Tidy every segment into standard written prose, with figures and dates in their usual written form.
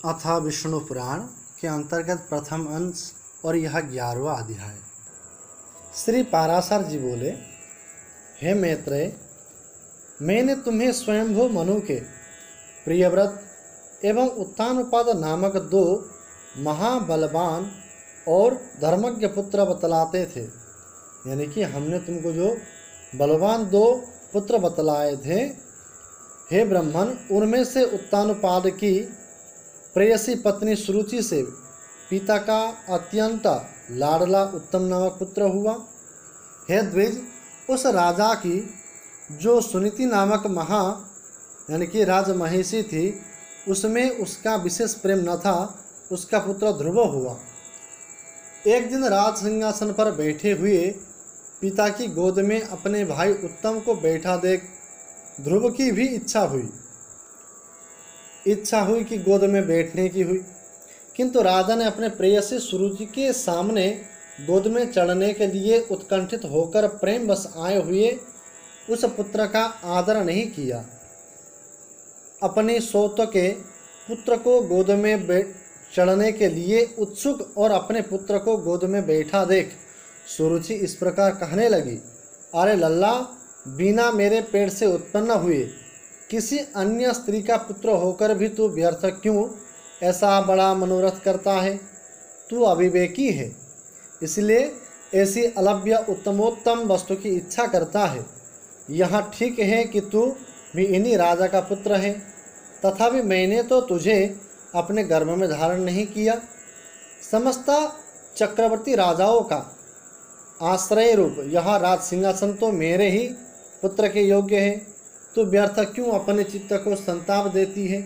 अथ विष्णु पुराण के अंतर्गत प्रथम अंश और यह 11वां अध्याय। श्री पाराशर जी बोले, हे मैत्रेय, मैंने तुम्हें स्वयंभू मनु के प्रियव्रत एवं उत्तानपाद नामक दो महाबलवान और धर्मज्ञ पुत्र बतलाते थे। यानी कि हमने तुमको जो बलवान दो पुत्र बतलाए थे, हे ब्राह्मण, उनमें से उत्तानपाद की प्रेयसी पत्नी सुरुचि से पिता का अत्यंत लाडला उत्तम नामक पुत्र हुआ। हे द्विज, उस राजा की जो सुनीति नामक यानी कि राजमहिषी थी, उसमें उसका विशेष प्रेम न था, उसका पुत्र ध्रुव हुआ। एक दिन राज सिंहासन पर बैठे हुए पिता की गोद में अपने भाई उत्तम को बैठा देख ध्रुव की भी इच्छा हुई कि गोद में बैठने की हुई, किंतु राजा ने अपने प्रेयसी सुरुचि के सामने गोद में चढ़ने के लिए उत्कंठित होकर प्रेम बस आए हुए उस पुत्र का आदर नहीं किया। अपने सौत के पुत्र को गोद में चढ़ने के लिए उत्सुक और अपने पुत्र को गोद में बैठा देख सुरुचि इस प्रकार कहने लगी, अरे लल्ला, बिना मेरे पेट से उत्पन्न हुए किसी अन्य स्त्री का पुत्र होकर भी तू व्यर्थ क्यों ऐसा बड़ा मनोरथ करता है? तू अविवेकी है, इसलिए ऐसी अलभ्य उत्तमोत्तम वस्तु की इच्छा करता है। यह ठीक है कि तू भी इन्हीं राजा का पुत्र है, तथापि मैंने तो तुझे अपने गर्भ में धारण नहीं किया। समस्त चक्रवर्ती राजाओं का आश्रय रूप यह राज सिंहासन तो मेरे ही पुत्र के योग्य है। तो व्यर्थ क्यों अपने चित्त को संताप देती है,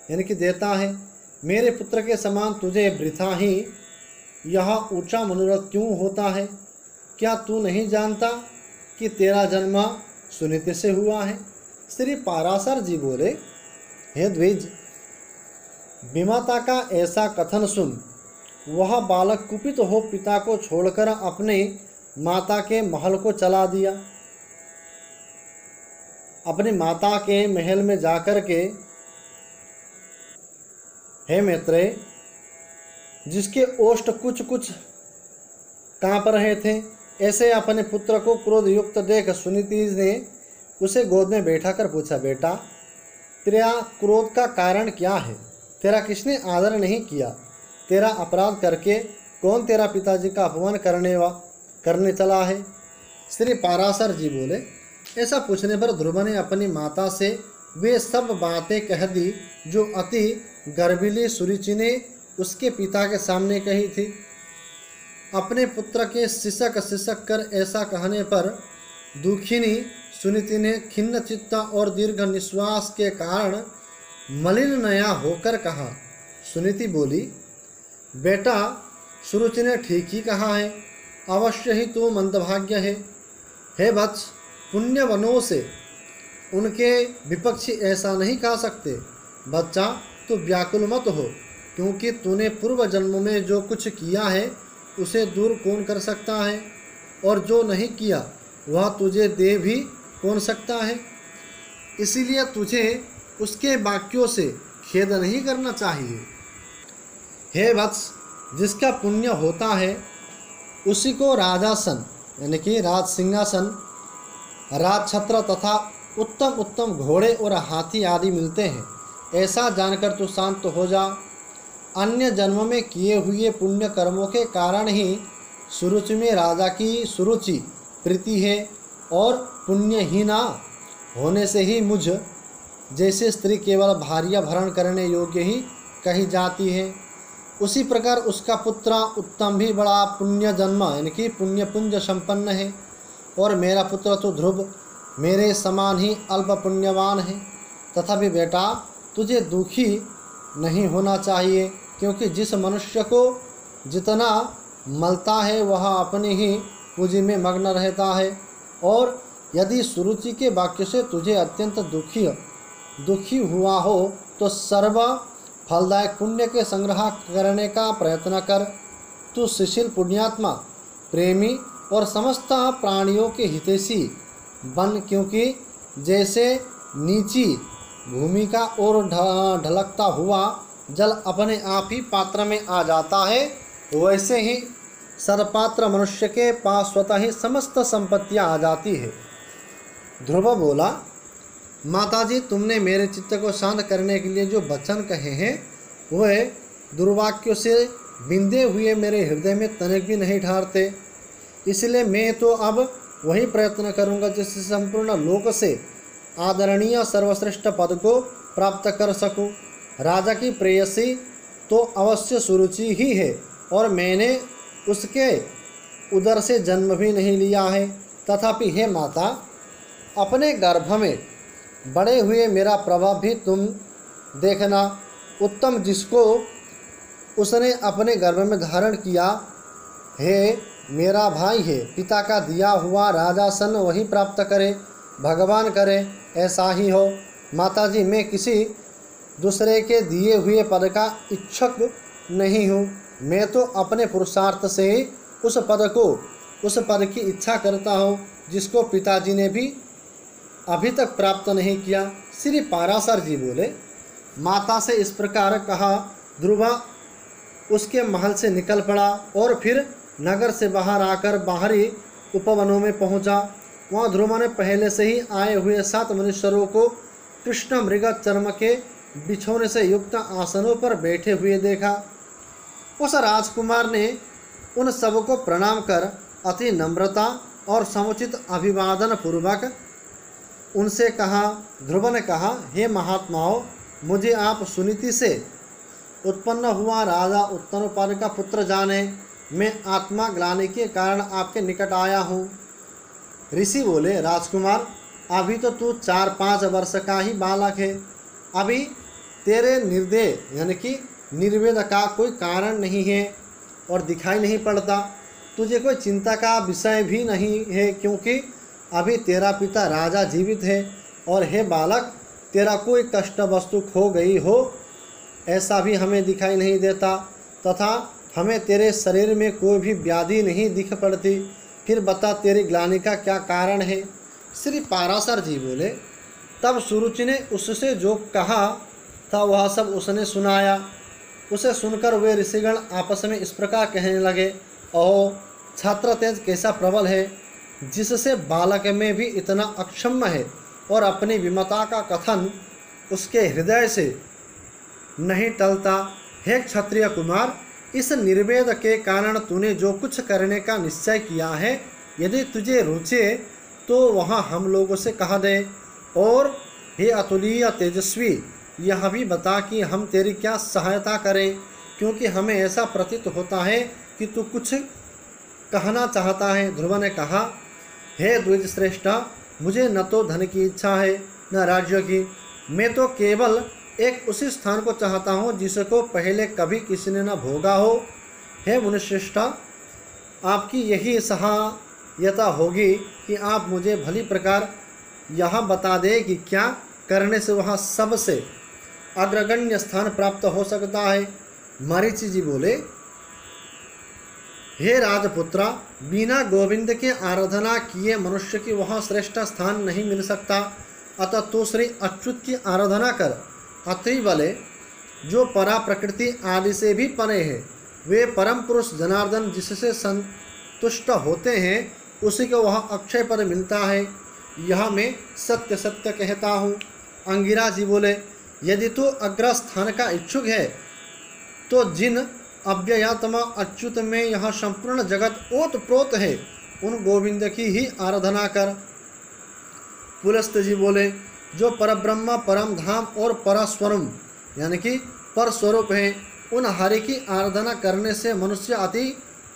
यानी कि देता है? मेरे पुत्र के समान तुझे वृथा ही यह ऊंचा मनोरथ क्यों होता है? क्या तू नहीं जानता कि तेरा जन्म सुनीति से हुआ है? श्री पाराशर जी बोले, हे द्विज, विमाता का ऐसा कथन सुन वह बालक कुपित हो पिता को छोड़कर अपने माता के महल को चला दिया। अपनी माता के महल में जाकर के, हे मैत्रेय, जिसके ओष्ठ कुछ कुछ कांप रहे थे, ऐसे अपने पुत्र को क्रोध युक्त देख सुनीति ने उसे गोद में बैठा कर पूछा, बेटा, तेरा क्रोध का कारण क्या है? तेरा किसने आदर नहीं किया? तेरा अपराध करके कौन तेरा पिताजी का अपमान करने चला है? श्री पाराशर जी बोले, ऐसा पूछने पर ध्रुव ने अपनी माता से वे सब बातें कह दी जो अति गर्विली सुरुचि ने उसके पिता के सामने कही थी। अपने पुत्र के सिसक कर ऐसा कहने पर दुखिनी सुनीति ने खिन्न चित्त और दीर्घ निश्वास के कारण मलिन नया होकर कहा। सुनीति बोली, बेटा, सुरुचि ने ठीक ही कहा है, अवश्य ही तू मंदभाग्य है। हे वत्स, पुण्यवनों से उनके विपक्षी ऐसा नहीं कह सकते। बच्चा, तू व्याकुल मत हो, क्योंकि तूने पूर्व जन्म में जो कुछ किया है उसे दूर कौन कर सकता है, और जो नहीं किया वह तुझे दे भी कौन सकता है। इसीलिए तुझे उसके वाक्यों से खेद नहीं करना चाहिए। हे वत्स, जिसका पुण्य होता है उसी को राजासन यानी कि राज सिंहासन, राजछत्र तथा उत्तम उत्तम घोड़े और हाथी आदि मिलते हैं। ऐसा जानकर तू शांत हो जा। अन्य जन्म में किए हुए पुण्य कर्मों के कारण ही सुरुचि में राजा की सुरुचि प्रीति है, और पुण्यहीना होने से ही मुझ जैसे स्त्री केवल भार्या भरण करने योग्य ही कही जाती है। उसी प्रकार उसका पुत्र उत्तम भी बड़ा पुण्य जन्म यानी कि पुण्य पुंज संपन्न है, और मेरा पुत्र तो ध्रुव मेरे समान ही अल्प पुण्यवान है। तथापि बेटा, तुझे दुखी नहीं होना चाहिए, क्योंकि जिस मनुष्य को जितना मलता है वह अपनी ही पूंजी में मग्न रहता है। और यदि सुरुचि के वाक्य से तुझे अत्यंत दुखी हुआ हो तो सर्व फलदायक पुण्य के संग्रह करने का प्रयत्न कर। तू सुशील पुण्यात्मा, प्रेमी और समस्त प्राणियों के हितैषी बन, क्योंकि जैसे नीची भूमि का ओर ढलकता हुआ जल अपने आप ही पात्र में आ जाता है, वैसे ही सदपात्र मनुष्य के पास स्वतः ही समस्त संपत्तियां आ जाती है। ध्रुव बोला, माताजी, तुमने मेरे चित्त को शांत करने के लिए जो वचन कहे हैं वह दुर्वाक्यों से बिंदे हुए मेरे हृदय में तनिक भी नहीं ठहरते। इसलिए मैं तो अब वही प्रयत्न करूंगा जिससे संपूर्ण लोक से आदरणीय सर्वश्रेष्ठ पद को प्राप्त कर सकूं। राजा की प्रेयसी तो अवश्य सुरुचि ही है और मैंने उसके उदर से जन्म भी नहीं लिया है। तथापि हे माता, अपने गर्भ में बड़े हुए मेरा प्रभाव भी तुम देखना। उत्तम जिसको उसने अपने गर्भ में धारण किया है मेरा भाई है। पिता का दिया हुआ राजासन वही प्राप्त करे, भगवान करे ऐसा ही हो। माताजी, मैं किसी दूसरे के दिए हुए पद का इच्छुक नहीं हूँ। मैं तो अपने पुरुषार्थ से ही उस पद की इच्छा करता हूँ जिसको पिताजी ने भी अभी तक प्राप्त नहीं किया। श्री पाराशर जी बोले, माता से इस प्रकार कहा ध्रुवा उसके महल से निकल पड़ा और फिर नगर से बाहर आकर बाहरी उपवनों में पहुंचा। वहाँ ध्रुव ने पहले से ही आए हुए 7 मनुष्यों को कृष्ण मृग चर्म के बिछोने से युक्त आसनों पर बैठे हुए देखा। उस राजकुमार ने उन सबको प्रणाम कर अति नम्रता और समुचित अभिवादन पूर्वक उनसे कहा। ध्रुव ने कहा, हे महात्माओं, मुझे आप सुनीति से उत्पन्न हुआ राजा उत्तनोपाद का पुत्र जाने। मैं आत्मा ग्लानि के कारण आपके निकट आया हूँ। ऋषि बोले, राजकुमार, अभी तो तू 4-5 वर्ष का ही बालक है। अभी तेरे निर्दय यानी कि निर्वेद का कोई कारण नहीं है और दिखाई नहीं पड़ता। तुझे कोई चिंता का विषय भी नहीं है, क्योंकि अभी तेरा पिता राजा जीवित है और हे बालक, तेरा कोई कष्ट वस्तु खो गई हो ऐसा भी हमें दिखाई नहीं देता, तथा हमें तेरे शरीर में कोई भी व्याधि नहीं दिख पड़ती। फिर बता, तेरी ग्लानि का क्या कारण है? श्री पाराशर जी बोले, तब सुरुचि ने उससे जो कहा था वह सब उसने सुनाया। उसे सुनकर वे ऋषिगण आपस में इस प्रकार कहने लगे, ओह, छात्र तेज कैसा प्रबल है, जिससे बालक में भी इतना अक्षम्य है और अपनी विमता का कथन उसके हृदय से नहीं टलता। हे क्षत्रिय कुमार, इस निर्वेद के कारण तूने जो कुछ करने का निश्चय किया है, यदि तुझे रुचे तो वहाँ हम लोगों से कह दे। और हे अतुलीय तेजस्वी, यह भी बता कि हम तेरी क्या सहायता करें, क्योंकि हमें ऐसा प्रतीत होता है कि तू कुछ कहना चाहता है। ध्रुव ने कहा, हे द्विज श्रेष्ठ, मुझे न तो धन की इच्छा है न राज्य की। मैं तो केवल एक उसी स्थान को चाहता हूँ जिसको पहले कभी किसी ने न भोगा हो। हे मुनिश्रेष्ठ, आपकी यही सहायता होगी कि आप मुझे भली प्रकार यह बता दें कि क्या करने से वहाँ सबसे अग्रगण्य स्थान प्राप्त हो सकता है। मरीचि जी बोले, हे राजपुत्रा, बिना गोविंद के आराधना किए मनुष्य की वहाँ श्रेष्ठ स्थान नहीं मिल सकता। अतः तो श्री अच्युत की आराधना कर। अत्रि वाले जो परा प्रकृति आदि से भी परे है, वे परम पुरुष जनार्दन जिससे संतुष्ट होते हैं, उसी को वह अक्षय पद मिलता है। यह मैं सत्य सत्य कहता हूँ। अंगिरा जी बोले, यदि तू अग्र स्थान का इच्छुक है तो जिन अव्ययात्मा अच्युत में यह संपूर्ण जगत ओतप्रोत है, उन गोविंद की ही आराधना कर। पुलस्त जी बोले, जो परब्रह्म, परम धाम और परस्वरम यानी कि पर स्वरूप है, उन हरि की आराधना करने से मनुष्य अति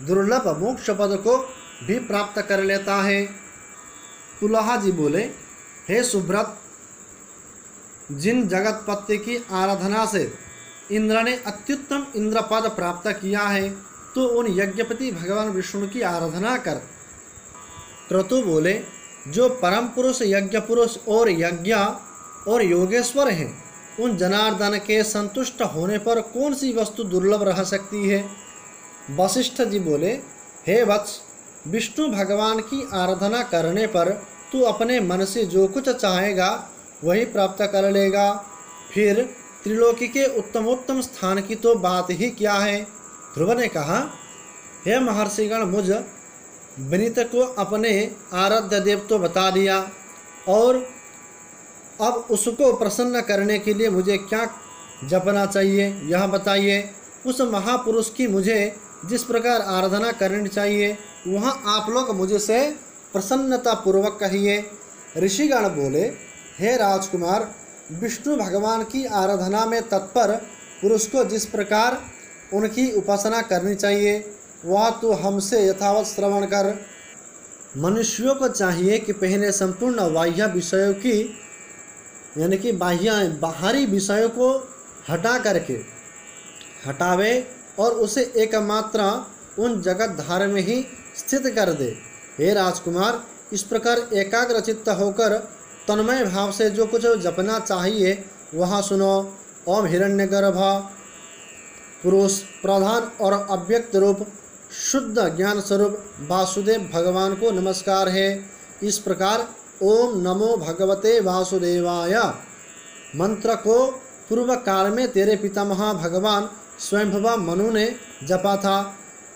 दुर्लभ मोक्ष पद को भी प्राप्त कर लेता है। पुलहा जी बोले, हे सुब्रत, जिन जगतपति की आराधना से इंद्र ने अत्युत्तम इंद्र पद प्राप्त किया है, तो उन यज्ञपति भगवान विष्णु की आराधना कर। क्रतु बोले, जो परम पुरुष, यज्ञ पुरुष और यज्ञ और योगेश्वर हैं, उन जनार्दन के संतुष्ट होने पर कौन सी वस्तु दुर्लभ रह सकती है। वशिष्ठ जी बोले, हे वत्स, विष्णु भगवान की आराधना करने पर तू अपने मन से जो कुछ चाहेगा वही प्राप्त कर लेगा। फिर त्रिलोकी के उत्तमोत्तम स्थान की तो बात ही क्या है। ध्रुव ने कहा, हे महर्षिगण, मुझ विनीत को अपने आराध्य देव तो बता दिया, और अब उसको प्रसन्न करने के लिए मुझे क्या जपना चाहिए यह बताइए। उस महापुरुष की मुझे जिस प्रकार आराधना करनी चाहिए वह आप लोग मुझे से प्रसन्नता पूर्वक कहिए। ऋषिगण बोले, हे राजकुमार, विष्णु भगवान की आराधना में तत्पर पुरुष को जिस प्रकार उनकी उपासना करनी चाहिए वह तो हमसे यथावत श्रवण कर। मनुष्यों को चाहिए कि पहले संपूर्ण बाह्य विषयों की यानी कि बाहरी विषयों को हटावे और उसे एकमात्र उन जगत धार में ही स्थित कर दे। हे राजकुमार, इस प्रकार एकाग्रचित्त होकर तन्मय भाव से जो कुछ जपना चाहिए वह सुनो। ओम हिरण्यगर्भ पुरुष प्रधान और अव्यक्त रूप शुद्ध ज्ञान स्वरूप वासुदेव भगवान को नमस्कार है। इस प्रकार ओम नमो भगवते वासुदेवाय मंत्र को पूर्व काल में तेरे पितामह भगवान स्वयंभुवा मनु ने जपा था।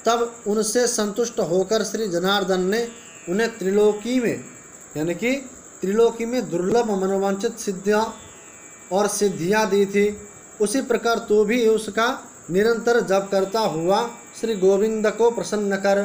तब उनसे संतुष्ट होकर श्री जनार्दन ने उन्हें त्रिलोकी में यानी कि त्रिलोकी में दुर्लभ मनोवांछित सिद्धियाँ और सिद्धियाँ दी थी। उसी प्रकार तू भी उसका निरंतर जप करता हुआ श्री गोविंद को प्रसन्न कर।